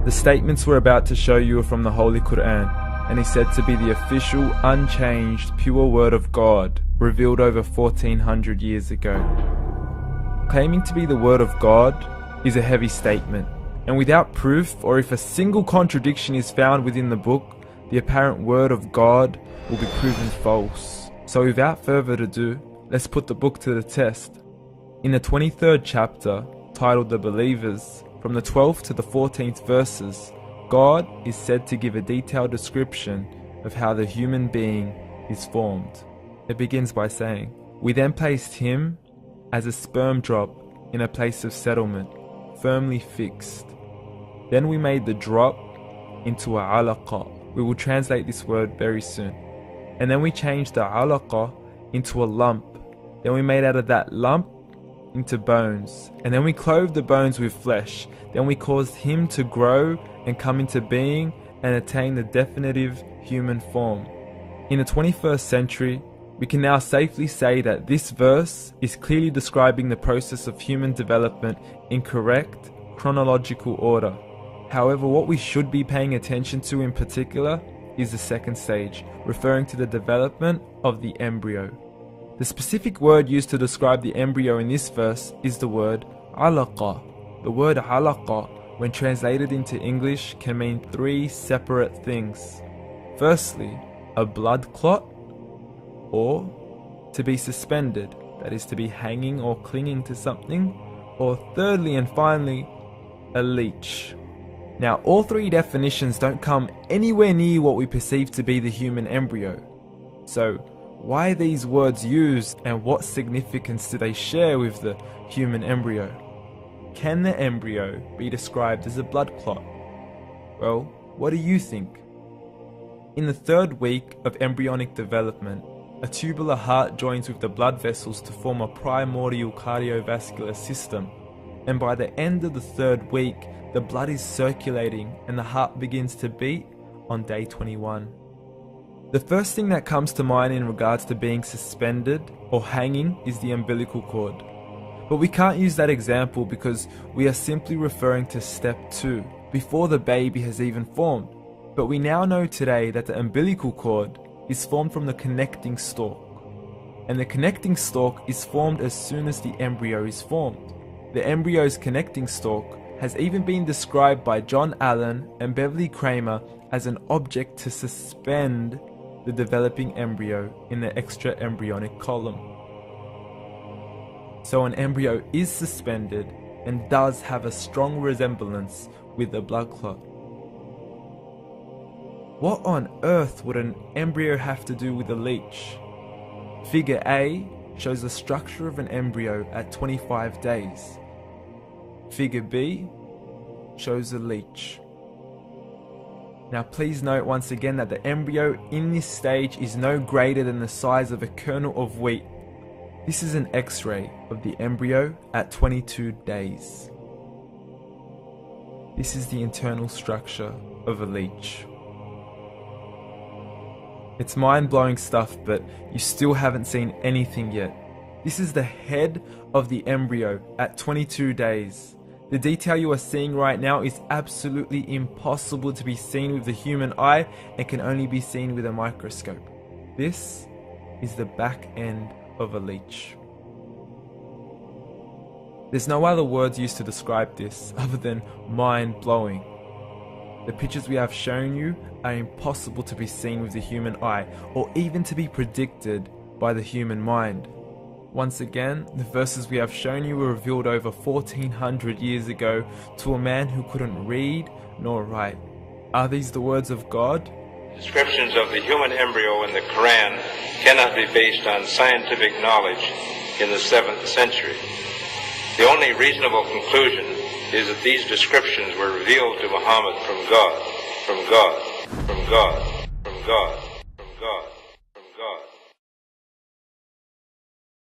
The statements we're about to show you are from the Holy Quran, and is said to be the official, unchanged, pure word of God, revealed over 1400 years ago. Claiming to be the word of God is a heavy statement, and without proof, or if a single contradiction is found within the book, the apparent word of God will be proven false. So without further ado, let's put the book to the test. In the 23rd chapter, titled The Believers, from the 12th to the 14th verses, God is said to give a detailed description of how the human being is formed. It begins by saying, "We then placed him as a sperm drop in a place of settlement, firmly fixed. Then we made the drop into a alaqa." We will translate this word very soon. "And then we changed the alaqa into a lump. Then we made out of that lump into bones. And then we clothed the bones with flesh. Then we caused him to grow and come into being and attain the definitive human form." In the 21st century, we can now safely say that this verse is clearly describing the process of human development in correct chronological order. However, what we should be paying attention to in particular is the second stage, referring to the development of the embryo. The specific word used to describe the embryo in this verse is the word alaqa. The word alaqa, when translated into English, can mean three separate things. Firstly, a blood clot, or to be suspended, that is to be hanging or clinging to something, or thirdly and finally, a leech. Now, all three definitions don't come anywhere near what we perceive to be the human embryo. So, why are these words used, and what significance do they share with the human embryo? Can the embryo be described as a blood clot? Well, what do you think? In the third week of embryonic development, a tubular heart joins with the blood vessels to form a primordial cardiovascular system, and by the end of the third week, the blood is circulating and the heart begins to beat on day 21. The first thing that comes to mind in regards to being suspended or hanging is the umbilical cord. But we can't use that example because we are simply referring to step 2, before the baby has even formed. But we now know today that the umbilical cord is formed from the connecting stalk. And the connecting stalk is formed as soon as the embryo is formed. The embryo's connecting stalk has even been described by John Allen and Beverly Kramer as an object to suspend the developing embryo in the extra-embryonic column. So an embryo is suspended and does have a strong resemblance with a blood clot. What on earth would an embryo have to do with a leech? Figure A shows the structure of an embryo at 25 days. Figure B shows a leech. Now please note once again that the embryo in this stage is no greater than the size of a kernel of wheat. This is an X-ray of the embryo at 22 days. This is the internal structure of a leech. It's mind-blowing stuff, but you still haven't seen anything yet. This is the head of the embryo at 22 days. The detail you are seeing right now is absolutely impossible to be seen with the human eye and can only be seen with a microscope. This is the back end of a leech. There's no other words used to describe this other than mind-blowing. The pictures we have shown you are impossible to be seen with the human eye or even to be predicted by the human mind. Once again, the verses we have shown you were revealed over 1400 years ago to a man who couldn't read nor write. Are these the words of God? Descriptions of the human embryo in the Quran cannot be based on scientific knowledge in the 7th century. The only reasonable conclusion is that these descriptions were revealed to Muhammad from God, from God, from God, from God.